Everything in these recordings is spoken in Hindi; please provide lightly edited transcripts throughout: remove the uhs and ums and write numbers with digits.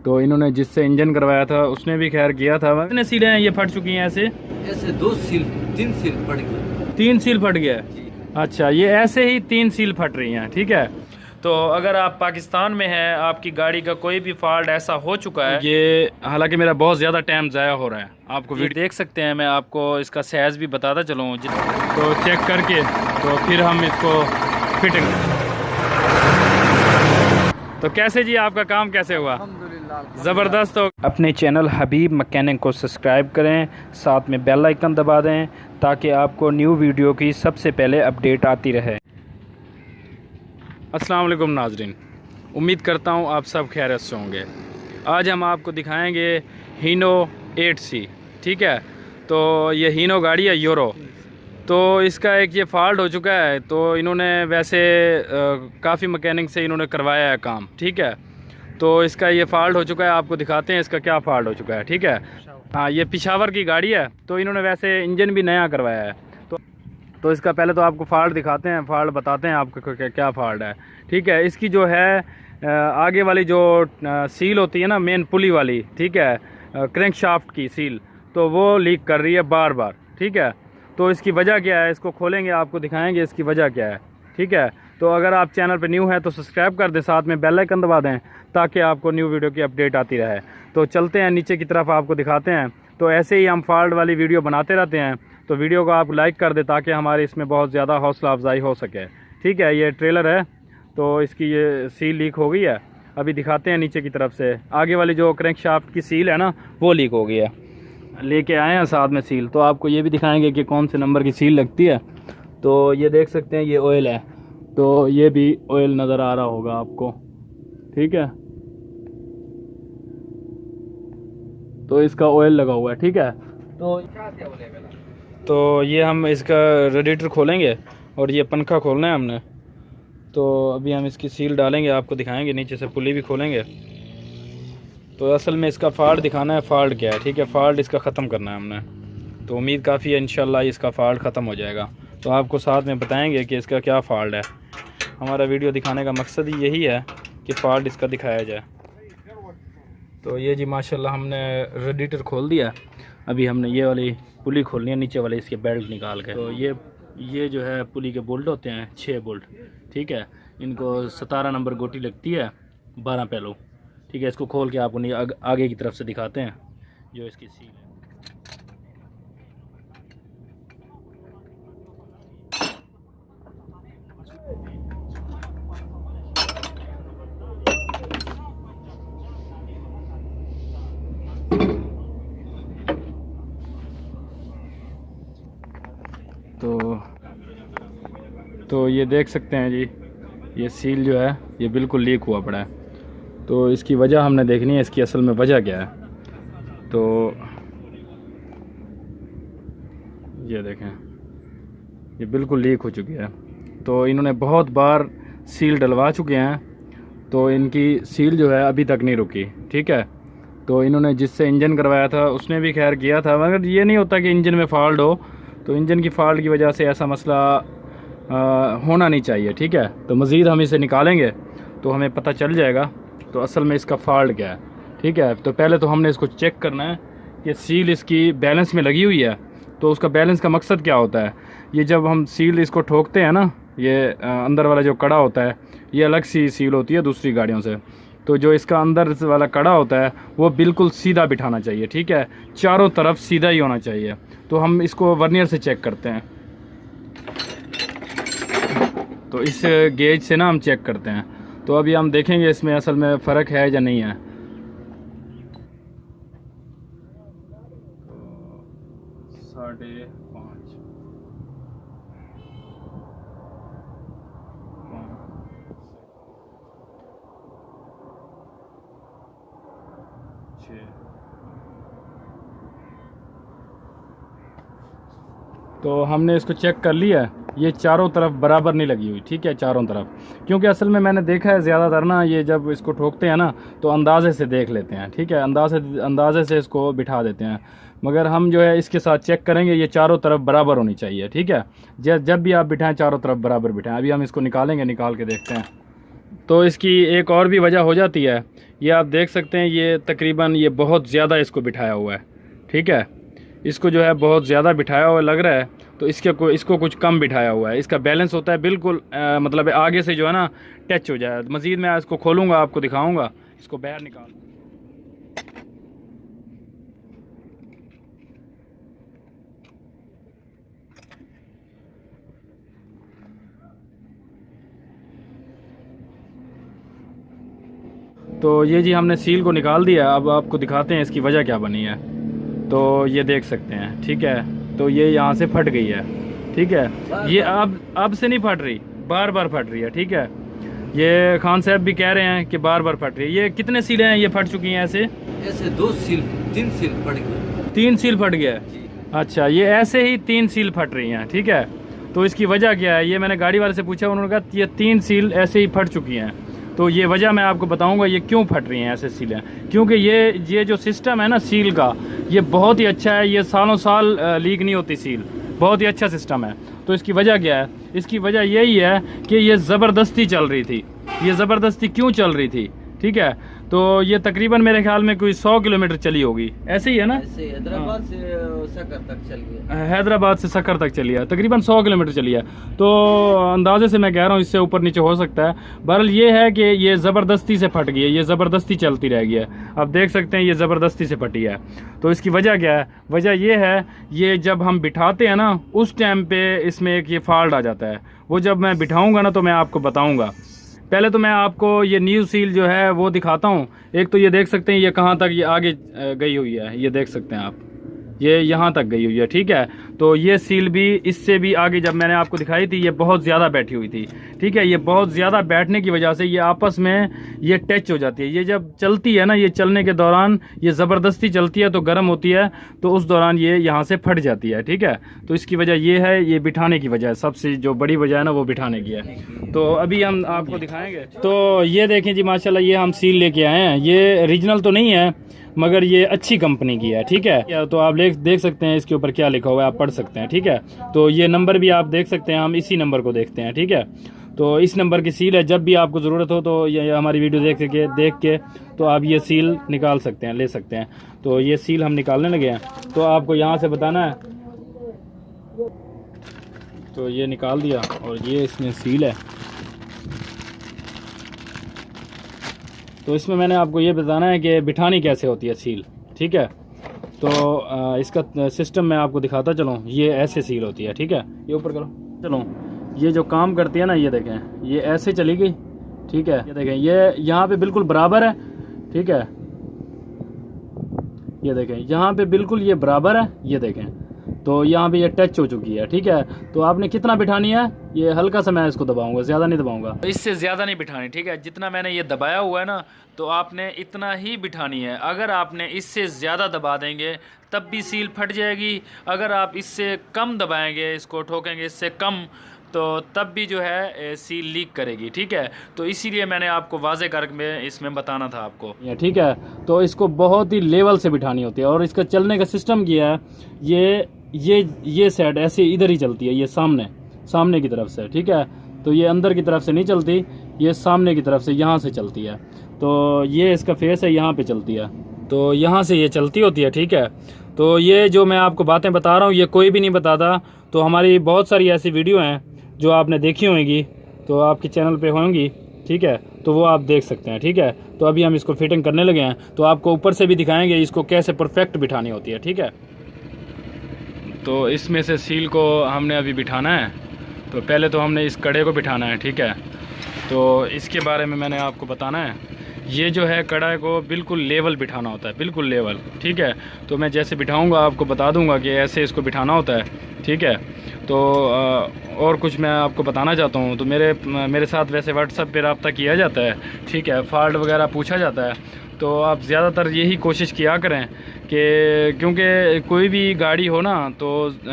तो इन्होंने जिससे इंजन करवाया था उसने भी खैर किया था। कितने सीलें हैं ये फट चुकी हैं? ऐसे ऐसे 3 सील फट गई। 3 सील फट गया। अच्छा, ये ऐसे ही 3 सील फट रही हैं, ठीक है। तो अगर आप पाकिस्तान में हैं, आपकी गाड़ी का कोई भी फॉल्ट ऐसा हो चुका है, ये हालांकि मेरा बहुत ज़्यादा टाइम ज़ाया हो रहा है, आपको वीडियो देख सकते हैं, मैं आपको इसका साइज़ भी बताता चलूँ तो चेक करके तो फिर हम इसको फिटिंग। तो कैसे जी, आपका काम कैसे हुआ? ज़बरदस्त हो। अपने चैनल हबीब मैकेनिक को सब्सक्राइब करें, साथ में बेल आइकन दबा दें ताकि आपको न्यू वीडियो की सबसे पहले अपडेट आती रहे। अस्सलाम वालेकुम नाजरीन, उम्मीद करता हूँ आप सब खैरियत से होंगे। आज हम आपको दिखाएंगे हीनो 8C, ठीक है। तो ये हीनो गाड़ी है यूरो, तो इसका एक ये फ़ॉल्ट हो चुका है। तो इन्होंने वैसे काफ़ी मैकेनिक से इन्होंने करवाया है काम, ठीक है। तो इसका ये फ़ॉल्ट हो चुका है, आपको दिखाते हैं इसका क्या फ़ॉल्ट हो चुका है, ठीक है। हाँ, ये पिशावर की गाड़ी है, तो इन्होंने वैसे इंजन भी नया करवाया है। तो इसका पहले तो आपको फ़ॉल्ट दिखाते हैं, फ़ॉल्ट बताते हैं आपको क्या फ़ॉल्ट है, ठीक है। इसकी जो है आगे वाली जो सील होती है ना, मेन पुली वाली, ठीक है, क्रैंक शाफ्ट की सील, तो वो लीक कर रही है बार बार, ठीक है। तो इसकी वजह क्या है, इसको खोलेंगे, आपको दिखाएंगे इसकी वजह क्या है, ठीक है। तो अगर आप चैनल पर न्यू हैं तो सब्सक्राइब कर दें, साथ में बेल आइकन दबा दें ताकि आपको न्यू वीडियो की अपडेट आती रहे। तो चलते हैं नीचे की तरफ, आपको दिखाते हैं। तो ऐसे ही हम फॉल्ट वाली वीडियो बनाते रहते हैं, तो वीडियो को आप लाइक कर दें ताकि हमारे इसमें बहुत ज़्यादा हौसला अफजाई हो सके, ठीक है। ये ट्रेलर है, तो इसकी ये सील लीक हो गई है। अभी दिखाते हैं नीचे की तरफ से, आगे वाली जो क्रैंक शाफ्ट की सील है ना, वो लीक हो गई है। लेके आए हैं साथ में सील, तो आपको ये भी दिखाएंगे कि कौन से नंबर की सील लगती है। तो ये देख सकते हैं, ये ऑयल है, तो ये भी ऑयल नज़र आ रहा होगा आपको, ठीक है। तो इसका ऑयल लगा हुआ है, ठीक है। तो ये हम इसका रेडिएटर खोलेंगे और ये पंखा खोलना है हमने। तो अभी हम इसकी सील डालेंगे, आपको दिखाएंगे, नीचे से पुली भी खोलेंगे। तो असल में इसका फ़ॉल्ट दिखाना है, फ़ॉल्ट क्या है, ठीक है। फ़ॉल्ट इसका ख़त्म करना है हमने, तो उम्मीद काफ़ी है इंशाल्लाह इसका फ़ॉल्ट ख़त्म हो जाएगा। तो आपको साथ में बताएंगे कि इसका क्या फ़ॉल्ट है। हमारा वीडियो दिखाने का मकसद ही यही है कि फ़ॉल्ट इसका दिखाया जाए। तो ये जी माशाल्लाह हमने रेडिएटर खोल दिया। अभी हमने ये वाली पुली खोलनी है, नीचे वाले इसके बेल्ट निकाल के। तो ये जो है पुली के बोल्ट होते हैं, 6 बोल्ट, ठीक है। इनको 17 नंबर गोटी लगती है, 12 पहलू, ठीक है। इसको खोल के आपको आगे की तरफ से दिखाते हैं जो इसकी सील है। तो ये देख सकते हैं जी, ये सील जो है ये बिल्कुल लीक हुआ पड़ा है। तो इसकी वजह हमने देखनी है, इसकी असल में वजह क्या है। तो ये देखें, ये बिल्कुल लीक हो चुकी है। तो इन्होंने बहुत बार सील डलवा चुके हैं, तो इनकी सील जो है अभी तक नहीं रुकी, ठीक है। तो इन्होंने जिससे इंजन करवाया था उसने भी खैर किया था, मगर ये नहीं होता कि इंजन में फ़ॉल्ट हो तो इंजन की फ़ॉल्ट की वजह से ऐसा मसला होना नहीं चाहिए, ठीक है। तो मज़ीद हम इसे निकालेंगे तो हमें पता चल जाएगा तो असल में इसका फ़ॉल्ट क्या है, ठीक है। तो पहले तो हमने इसको चेक करना है कि सील इसकी बैलेंस में लगी हुई है। तो उसका बैलेंस का मकसद क्या होता है, ये जब हम सील इसको ठोकते हैं ना, ये अंदर वाला जो कड़ा होता है, ये अलग सी सील होती है दूसरी गाड़ियों से। तो जो इसका अंदर वाला कड़ा होता है वो बिल्कुल सीधा बिठाना चाहिए, ठीक है, चारों तरफ सीधा ही होना चाहिए। तो हम इसको वर्नियर से चेक करते हैं। तो इस गेज से ना हम चेक करते हैं। तो अभी हम देखेंगे इसमें असल में फ़र्क है या नहीं है। तो हमने इसको चेक कर लिया, ये चारों तरफ बराबर नहीं लगी हुई, ठीक है, चारों तरफ। क्योंकि असल में मैंने देखा है ज़्यादातर ना, ये जब इसको ठोकते हैं ना तो अंदाज़े से देख लेते हैं, ठीक है, अंदाज़े से इसको बिठा देते हैं। मगर हम जो है इसके साथ चेक करेंगे, ये चारों तरफ बराबर होनी चाहिए, ठीक है। जब भी आप बिठाएं चारों तरफ बराबर बिठाएं। अभी हम इसको निकालेंगे, निकाल के देखते हैं। तो इसकी एक और भी वजह हो जाती है, ये आप देख सकते हैं, ये तकरीबन ये बहुत ज़्यादा इसको बिठाया हुआ है, ठीक है, इसको जो है बहुत ज़्यादा बिठाया हुआ लग रहा है, तो इसको कुछ कम बिठाया हुआ है। इसका बैलेंस होता है बिल्कुल मतलब आगे से जो है ना टच हो जाए। मज़ीद मैं इसको खोलूँगा, आपको दिखाऊँगा, इसको बाहर निकाल। तो ये जी हमने सील को निकाल दिया। अब आपको दिखाते हैं इसकी वजह क्या बनी है। तो ये देख सकते हैं, ठीक है, तो ये यहाँ से फट गई है, ठीक है, ये अब से नहीं फट रही, बार बार फट रही है, ठीक है। ये खान साहब भी कह रहे हैं कि बार बार फट रही है। ये कितने सीलें हैं ये फट चुकी हैं? ऐसे 2 सील 3 सील फट गई। 3 सील फट गया है। अच्छा, ये ऐसे ही 3 सील फट रही हैं, ठीक है। तो इसकी वजह क्या है, ये मैंने गाड़ी वाले से पूछा, उन्होंने कहा ये 3 सील ऐसे ही फट चुकी हैं। तो ये वजह मैं आपको बताऊंगा ये क्यों फट रही हैं ऐसे सीलें, क्योंकि ये जो सिस्टम है ना सील का, ये बहुत ही अच्छा है, ये सालों साल लीक नहीं होती सील, बहुत ही अच्छा सिस्टम है। तो इसकी वजह क्या है? इसकी वजह यही है कि ये ज़बरदस्ती चल रही थी। ये ज़बरदस्ती क्यों चल रही थी, ठीक है, तो ये तकरीबन मेरे ख्याल में कोई 100 किलोमीटर चली होगी, ऐसे ही है ना? ऐसे हैदराबाद से सकर तक चल गया। हैदराबाद से सकर तक चली है, तकरीबन 100 किलोमीटर चली है। तो अंदाजे से मैं कह रहा हूँ इससे ऊपर नीचे हो सकता है। बहरहाल ये है कि ये ज़बरदस्ती से फट गई है, ये ज़बरदस्ती चलती रह गई है। आप देख सकते हैं ये ज़बरदस्ती से फटी है। तो इसकी वजह क्या है? वजह ये है, ये जब हम बिठाते हैं ना उस टाइम पे इसमें एक ये फॉल्ट आ जाता है। वो जब मैं बिठाऊँगा ना तो मैं आपको बताऊँगा। पहले तो मैं आपको ये न्यू सील जो है वो दिखाता हूँ। एक तो ये देख सकते हैं ये कहाँ तक ये आगे गई हुई है, ये देख सकते हैं आप, ये यहाँ तक गई हुई है, ठीक है। तो ये सील भी इससे भी आगे जब मैंने आपको दिखाई थी ये बहुत ज़्यादा बैठी हुई थी, ठीक है। ये बहुत ज़्यादा बैठने की वजह से ये आपस में ये टच हो जाती है। ये जब चलती है ना, ये चलने के दौरान ये ज़बरदस्ती चलती है तो गर्म होती है, तो उस दौरान ये यहाँ से फट जाती है, ठीक है। तो इसकी वजह ये है, ये बिठाने की वजह है, सबसे जो बड़ी वजह है ना वो बिठाने की है। तो अभी हम आपको दिखाएँगे। तो ये देखें जी माशाल्लाह, ये हम सील लेके आए हैं। ये ओरिजिनल तो नहीं है मगर ये अच्छी कंपनी की है, ठीक है। तो आप देख सकते हैं इसके ऊपर क्या लिखा हुआ है, आप पढ़ सकते हैं, ठीक है। तो ये नंबर भी आप देख सकते हैं, हम इसी नंबर को देखते हैं, ठीक है। तो इस नंबर की सील है, जब भी आपको ज़रूरत हो तो ये हमारी वीडियो देख के तो आप ये सील निकाल सकते हैं, ले सकते हैं। तो ये सील हम निकालने लगे हैं, तो आपको यहाँ से बताना है। तो ये निकाल दिया और ये इसमें सील है। तो इसमें मैंने आपको ये बताना है कि बिठानी कैसे होती है सील, ठीक है। तो इसका सिस्टम मैं आपको दिखाता चलूँ। ये ऐसे सील होती है, ठीक है। ये ऊपर करो, चलो। ये जो काम करती है ना, ये देखें, ये ऐसे चली गई, ठीक है। ये देखें, ये यहाँ पे बिल्कुल बराबर है, ठीक है। ये देखें यहाँ पे बिल्कुल ये बराबर है, ये देखें। तो यहाँ पे ये टच हो चुकी है, ठीक है। तो आपने कितना बिठानी है, ये हल्का सा मैं इसको दबाऊंगा, ज़्यादा नहीं दबाऊंगा, इससे ज़्यादा नहीं बिठानी, ठीक है। जितना मैंने ये दबाया हुआ है ना, तो आपने इतना ही बिठानी है। अगर आपने इससे ज़्यादा दबा देंगे तब भी सील फट जाएगी। अगर आप इससे कम दबाएंगे, इसको ठोकेंगे इससे कम, तो तब भी जो है सील लीक करेगी, ठीक है। तो इसीलिए मैंने आपको वाज़े करके इसमें बताना था आपको, ठीक है। तो इसको बहुत ही लेवल से बिठानी होती है। और इसका चलने का सिस्टम किया है, ये साइड ऐसे इधर ही चलती है, ये सामने की तरफ से, ठीक है। तो ये अंदर की तरफ से नहीं चलती, ये सामने की तरफ से यहाँ से चलती है। तो ये इसका फेस है, यहाँ पे चलती है, तो यहाँ से ये चलती होती है, ठीक है। तो ये जो मैं आपको बातें बता रहा हूँ ये कोई भी नहीं बताता। तो हमारी बहुत सारी ऐसी वीडियो हैं जो आपने देखी होंगी, तो आपके चैनल पे होंगी, ठीक है। तो वो आप देख सकते हैं, ठीक है। तो अभी हम इसको फिटिंग करने लगे हैं, तो आपको ऊपर से भी दिखाएंगे इसको कैसे परफेक्ट बिठानी होती है, ठीक है। तो इसमें से सील को हमने अभी बिठाना है। तो पहले तो हमने इस कड़े को बिठाना है, ठीक है। तो इसके बारे में मैंने आपको बताना है। ये जो है कड़ा को बिल्कुल लेवल बिठाना होता है, बिल्कुल लेवल, ठीक है। तो मैं जैसे बिठाऊंगा आपको बता दूंगा कि ऐसे इसको बिठाना होता है, ठीक है। तो और कुछ मैं आपको बताना चाहता हूँ। तो मेरे साथ वैसे व्हाट्सएप पे रब्ता किया जाता है, ठीक है। फॉल्ट वगैरह पूछा जाता है। तो आप ज़्यादातर यही कोशिश किया करें कि क्योंकि कोई भी गाड़ी हो ना तो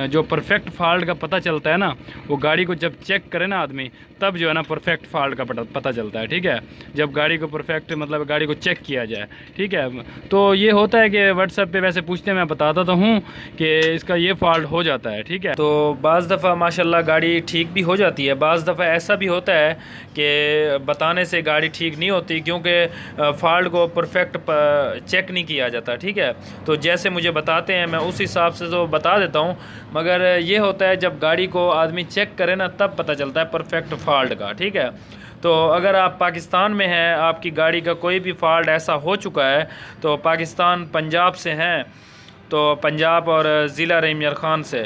जो परफेक्ट फॉल्ट का पता चलता है ना, वो गाड़ी को जब चेक करे ना आदमी, तब जो है ना परफेक्ट फॉल्ट का पता चलता है। ठीक है, जब गाड़ी को परफेक्ट मतलब गाड़ी को चेक किया जाए। ठीक है, तो ये होता है कि व्हाट्सएप पे वैसे पूछते हैं, मैं बताता तो हूँ कि इसका ये फॉल्ट हो जाता है। ठीक है, तो बाज़ दफ़ा माशाल्लाह गाड़ी ठीक भी हो जाती है, बाज़ दफ़ा ऐसा भी होता है कि बताने से गाड़ी ठीक नहीं होती, क्योंकि फॉल्ट को परफेक्ट चेक नहीं किया जाता। ठीक है, तो जैसे मुझे बताते हैं मैं उस हिसाब से तो बता देता हूँ, मगर ये होता है जब गाड़ी को आदमी चेक करे ना, तब पता चलता है परफेक्ट फॉल्ट का। ठीक है, तो अगर आप पाकिस्तान में हैं, आपकी गाड़ी का कोई भी फॉल्ट ऐसा हो चुका है, तो पाकिस्तान पंजाब से हैं, तो पंजाब और ज़िला रहीम यार ख़ान से,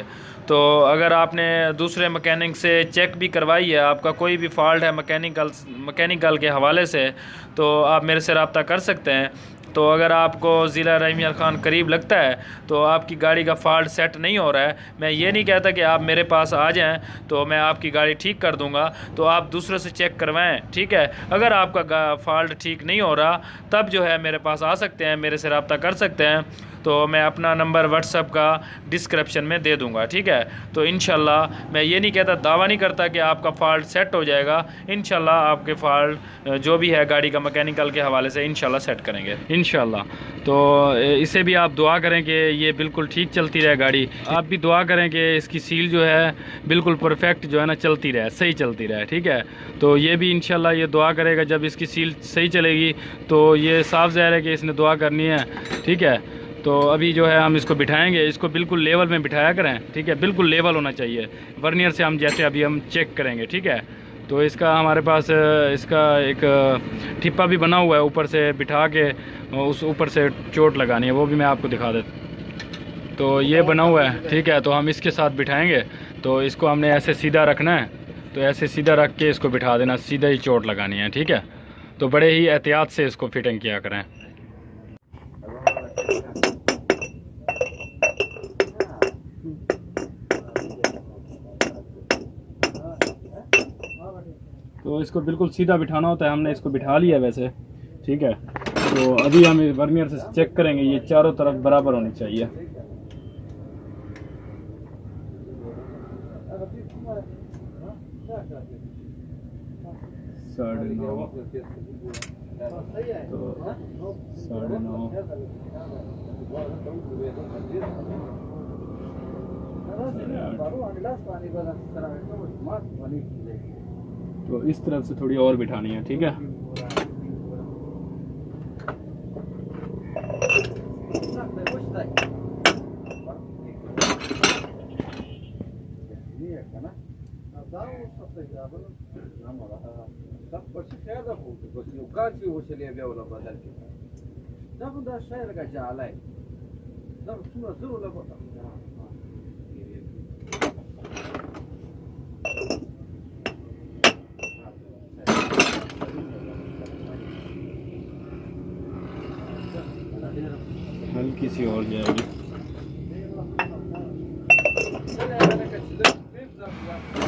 तो अगर आपने दूसरे मैकेनिक से चेक भी करवाई है, आपका कोई भी फॉल्ट है मैकेनिकल के हवाले से, तो आप मेरे से रब्ता कर सकते हैं। तो अगर आपको ज़िला रहीम यार ख़ान करीब लगता है, तो आपकी गाड़ी का फॉल्ट सेट नहीं हो रहा है, मैं ये नहीं कहता कि आप मेरे पास आ जाएं तो मैं आपकी गाड़ी ठीक कर दूंगा, तो आप दूसरे से चेक करवाएं। ठीक है, अगर आपका फॉल्ट ठीक नहीं हो रहा, तब जो है मेरे पास आ सकते हैं, मेरे से रब्ता कर सकते हैं, तो मैं अपना नंबर व्हाट्सएप का डिस्क्रिप्शन में दे दूंगा। ठीक है, तो इंशाल्लाह मैं ये नहीं कहता, दावा नहीं करता कि आपका फ़ॉल्ट सेट हो जाएगा, इंशाल्लाह आपके फ़ॉल्ट जो भी है गाड़ी का मैकेनिकल के हवाले से इंशाल्लाह सेट करेंगे इंशाल्लाह। तो इसे भी आप दुआ करें कि ये बिल्कुल ठीक चलती रहे गाड़ी, आप भी दुआ करें कि इसकी सील जो है बिल्कुल परफेक्ट जो है ना चलती रहे, सही चलती रहे। ठीक है, तो ये भी इंशाल्लाह ये दुआ करेगा, जब इसकी सील सही चलेगी तो ये साफ ज़ाहिर है कि इसने दुआ करनी है। ठीक है, तो अभी जो है हम इसको बिठाएंगे, इसको बिल्कुल लेवल में बिठाया करें। ठीक है, बिल्कुल लेवल होना चाहिए, वर्नियर से हम जैसे अभी हम चेक करेंगे। ठीक है, तो इसका हमारे पास इसका एक ठिप्पा भी बना हुआ है, ऊपर से बिठा के उस ऊपर से चोट लगानी है, वो भी मैं आपको दिखा देता। तो ये बना हुआ है। ठीक है, तो हम इसके साथ बिठाएंगे, तो इसको हमने ऐसे सीधा रखना है, तो ऐसे सीधा रख के इसको बिठा देना, सीधा ही चोट लगानी है। ठीक है, तो बड़े ही एहतियात से इसको फिटिंग किया करें। तो इसको बिल्कुल सीधा बिठाना होता है, हमने इसको बिठा लिया वैसे। ठीक है, तो अभी हम वर्नियर से चेक करेंगे, ये चारों तरफ बराबर होनी चाहिए। साढ़े 9, तो 9.5, तो इस तरफ से थोड़ी और बिठानी है। ठीक है, हल्की सी और जाएगी।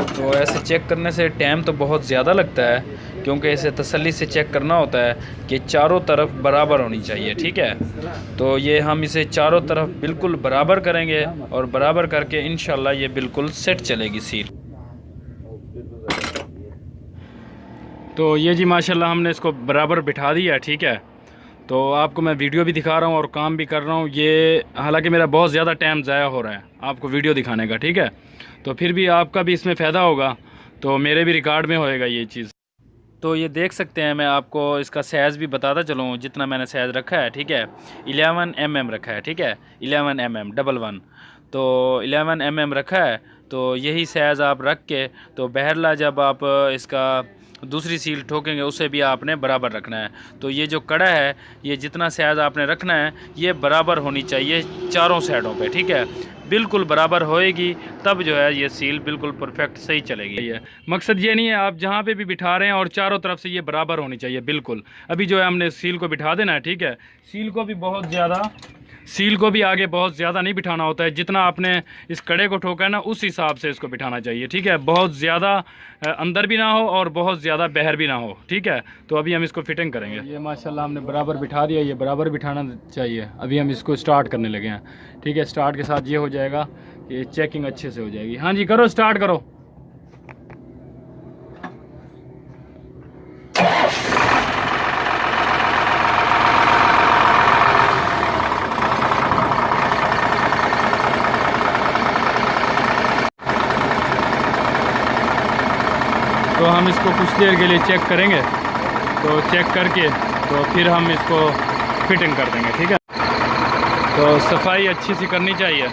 तो ऐसे चेक करने से टाइम तो बहुत ज़्यादा लगता है, क्योंकि इसे तसल्ली से चेक करना होता है कि चारों तरफ बराबर होनी चाहिए। ठीक है, तो ये हम इसे चारों तरफ बिल्कुल बराबर करेंगे, और बराबर करके इंशाल्लाह ये बिल्कुल सेट चलेगी सील। तो ये जी माशाल्लाह हमने इसको बराबर बिठा दिया। ठीक है, तो आपको मैं वीडियो भी दिखा रहा हूँ और काम भी कर रहा हूँ। ये हालांकि मेरा बहुत ज़्यादा टाइम ज़ाया हो रहा है आपको वीडियो दिखाने का। ठीक है, तो फिर भी आपका भी इसमें फ़ायदा होगा, तो मेरे भी रिकॉर्ड में होएगा ये चीज़। तो ये देख सकते हैं, मैं आपको इसका साइज़ भी बताता चलूँ जितना मैंने साइज़ रखा है। ठीक है, 11 mm रखा है। ठीक है, 11 mm 11, तो 11 mm रखा है। तो यही साइज़ आप रख के, तो बहरला जब आप इसका दूसरी सील ठोकेंगे उसे भी आपने बराबर रखना है। तो ये जो कड़ा है, ये जितना साइज़ आपने रखना है ये बराबर होनी चाहिए चारों साइडों पे। ठीक है, बिल्कुल बराबर होएगी, तब जो है ये सील बिल्कुल परफेक्ट सही चलेगी। ये मकसद ये नहीं है, आप जहाँ पे भी बिठा रहे हैं और चारों तरफ से ये बराबर होनी चाहिए बिल्कुल। अभी जो है हमने सील को बिठा देना है। ठीक है, सील को भी बहुत ज़्यादा सील को भी आगे बहुत ज़्यादा नहीं बिठाना होता है, जितना आपने इस कड़े को ठोका है ना उस हिसाब से इसको बिठाना चाहिए, ठीक है। बहुत ज़्यादा अंदर भी ना हो और बहुत ज़्यादा बाहर भी ना हो, ठीक है। तो अभी हम इसको फिटिंग करेंगे। ये माशाल्लाह हमने बराबर बिठा दिया, ये बराबर बिठाना चाहिए। अभी हम इसको स्टार्ट करने लगे हैं, ठीक है। स्टार्ट के साथ ये हो जाएगा कि चेकिंग अच्छे से हो जाएगी। हाँ जी, करो स्टार्ट करो। तो हम इसको कुछ देर के लिए चेक करेंगे, तो चेक करके तो फिर हम इसको फिटिंग कर देंगे, ठीक है। तो सफाई अच्छी सी करनी चाहिए।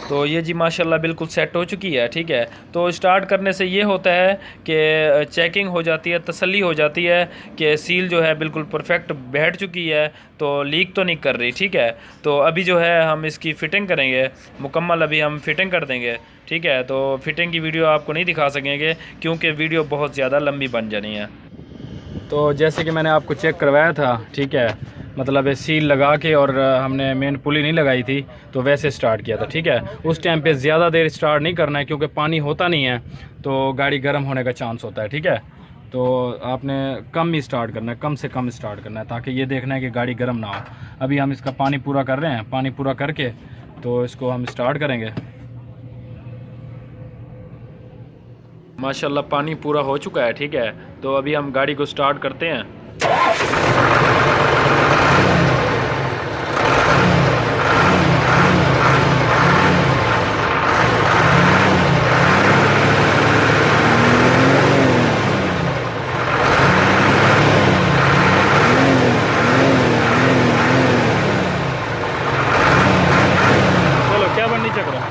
तो ये जी माशाल्लाह बिल्कुल सेट हो चुकी है, ठीक है। तो स्टार्ट करने से ये होता है कि चेकिंग हो जाती है, तसल्ली हो जाती है कि सील जो है बिल्कुल परफेक्ट बैठ चुकी है, तो लीक तो नहीं कर रही, ठीक है। तो अभी जो है हम इसकी फ़िटिंग करेंगे मुकम्मल, अभी हम फिटिंग कर देंगे, ठीक है। तो फिटिंग की वीडियो आपको नहीं दिखा सकेंगे क्योंकि वीडियो बहुत ज़्यादा लंबी बन जानी है। तो जैसे कि मैंने आपको चेक करवाया था, ठीक है, मतलब सील लगा के, और हमने मेन पुली नहीं लगाई थी, तो वैसे स्टार्ट किया था, ठीक है। उस टाइम पे ज़्यादा देर स्टार्ट नहीं करना है क्योंकि पानी होता नहीं है, तो गाड़ी गर्म होने का चांस होता है, ठीक है। तो आपने कम ही स्टार्ट करना है, कम से कम स्टार्ट करना है, ताकि ये देखना है कि गाड़ी गर्म ना हो। अभी हम इसका पानी पूरा कर रहे हैं, पानी पूरा करके तो इसको हम स्टार्ट करेंगे। माशाल्लाह पानी पूरा हो चुका है, ठीक है। तो अभी हम गाड़ी को स्टार्ट करते हैं। चलो, क्या बननी चक रहा।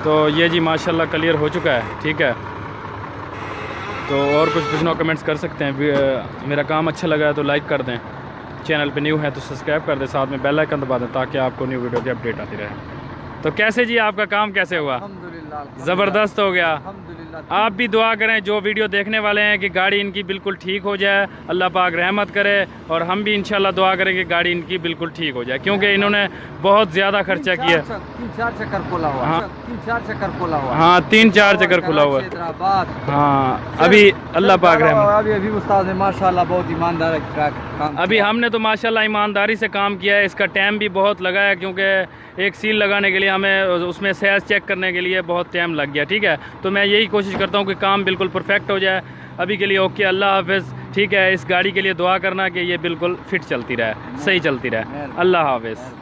तो ये जी माशाल्लाह क्लियर हो चुका है, ठीक है। तो और कुछ पूछना कमेंट्स कर सकते हैं। मेरा काम अच्छा लगा है तो लाइक कर दें, चैनल पे न्यू है तो सब्सक्राइब कर दें, साथ में बेल आइकन दबा दें ताकि आपको न्यू वीडियो की अपडेट आती रहे। तो कैसे जी आपका काम कैसे हुआ? अल्हम्दुलिल्लाह, ज़बरदस्त हो गया। अल्हम्दुलिल्लाह। आप भी दुआ करें जो वीडियो देखने वाले हैं कि गाड़ी इनकी बिल्कुल ठीक हो जाए, अल्लाह पाक रहमत करे, और हम भी इंशाल्लाह दुआ करें कि गाड़ी इनकी बिल्कुल ठीक हो जाए क्योंकि इन्होंने बहुत ज़्यादा खर्चा किया। 3-4 चक्कर खोला हुआ। हाँ। 3-4 चक्कर खोला हुआ। हाँ, 3-4 चक्कर खुला हुआ है। हैदराबाद। हाँ, अभी अल्लाह पाक रहमत। अभी उस्ताद ने माशाल्लाह बहुत ईमानदार का काम अभी हमने तो माशाल्लाह ईमानदारी से काम किया है। इसका टाइम भी बहुत लगा है क्योंकि एक सील लगाने के लिए हमें उसमें साइज चेक करने के लिए बहुत टाइम लग गया, ठीक है। तो मैं यही कोशिश करता हूँ कि काम बिल्कुल परफेक्ट हो जाए। अभी के लिए ओके, अल्लाह हाफिज़, ठीक है। इस गाड़ी के लिए दुआ करना कि ये बिल्कुल फिट चलती रहे, सही चलती रहे। अल्लाह हाफिज़।